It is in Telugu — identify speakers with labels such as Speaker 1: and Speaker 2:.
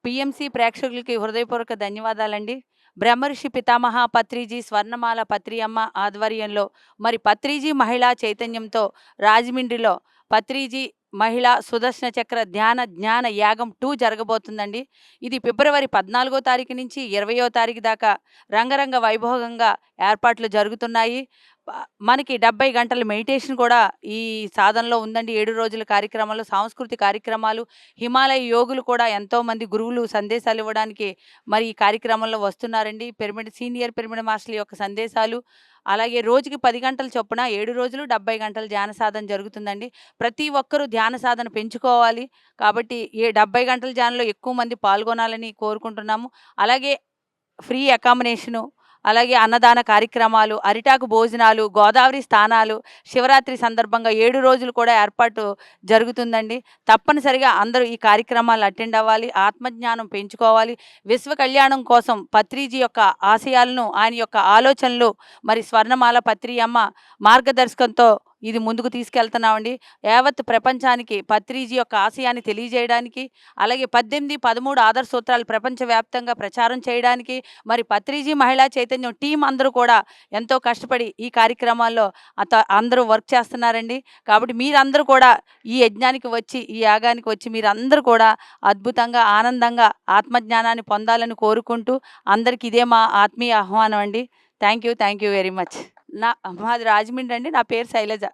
Speaker 1: పిఎంసి ప్రేక్షకులకి హృదయపూర్వక ధన్యవాదాలండి. బ్రహ్మర్షి పితామహ పత్రిజీ స్వర్ణమాల పత్రియమ్మ ఆధ్వర్యంలో మరి పత్రిజీ మహిళా చైతన్యంతో రాజమండ్రిలో పత్రిజీ మహిళా సుదర్శన చక్ర ధ్యాన జ్ఞాన యాగం 2 జరగబోతుందండి. ఇది ఫిబ్రవరి 14 తారీఖు నుంచి 20 తారీఖు దాకా రంగరంగ వైభోగంగా ఏర్పాట్లు జరుగుతున్నాయి. మనకి 70 గంటల మెడిటేషన్ కూడా ఈ సాధనలో ఉందండి. 7 రోజుల కార్యక్రమాలు, సాంస్కృతిక కార్యక్రమాలు, హిమాలయ యోగులు కూడా ఎంతోమంది గురువులు సందేశాలు ఇవ్వడానికి మరి ఈ కార్యక్రమంలో వస్తున్నారండి. సీనియర్ పిరమిడ్ మాస్టర్ల యొక్క సందేశాలు, అలాగే రోజుకి 10 గంటల చొప్పున 7 రోజులు 70 గంటల ధ్యాన సాధన జరుగుతుందండి. ప్రతి ఒక్కరూ ధ్యాన సాధన పెంచుకోవాలి. కాబట్టి 70 గంటల ధ్యానంలో ఎక్కువ మంది పాల్గొనాలని కోరుకుంటున్నాము. అలాగే ఫ్రీ అకామిడేషను, అలాగే అన్నదాన కార్యక్రమాలు, అరిటాకు భోజనాలు, గోదావరి స్థానాలు, శివరాత్రి సందర్భంగా 7 రోజులు కూడా ఏర్పాటు జరుగుతుందండి. తప్పనిసరిగా అందరూ ఈ కార్యక్రమాలు అటెండ్ అవ్వాలి. ఆత్మజ్ఞానం పెంచుకోవాలి. విశ్వ కళ్యాణం కోసం పత్రిజీ యొక్క ఆశయాలను, ఆయన యొక్క ఆలోచనలు మరి స్వర్ణమాల పత్రియమ్మ మార్గదర్శకంతో ఇది ముందుకు తీసుకెళ్తున్నామండి. యావత్ ప్రపంచానికి పత్రిజీ యొక్క ఆశయాన్ని తెలియజేయడానికి, అలాగే 18, 13 ఆదర్శ సూత్రాలు ప్రపంచవ్యాప్తంగా ప్రచారం చేయడానికి మరి పత్రిజీ మహిళా చైతన్యం టీం అందరూ కూడా ఎంతో కష్టపడి ఈ కార్యక్రమాల్లో అందరూ వర్క్ చేస్తున్నారండి. కాబట్టి మీరందరూ కూడా ఈ యజ్ఞానికి వచ్చి, ఈ యాగానికి వచ్చి మీరందరూ కూడా అద్భుతంగా, ఆనందంగా ఆత్మజ్ఞానాన్ని పొందాలని కోరుకుంటూ అందరికీ ఇదే మా ఆత్మీయ ఆహ్వానం అండి. Thank you very much. మాది రాజమండ్రి అండి. నా పేరు శైలజ.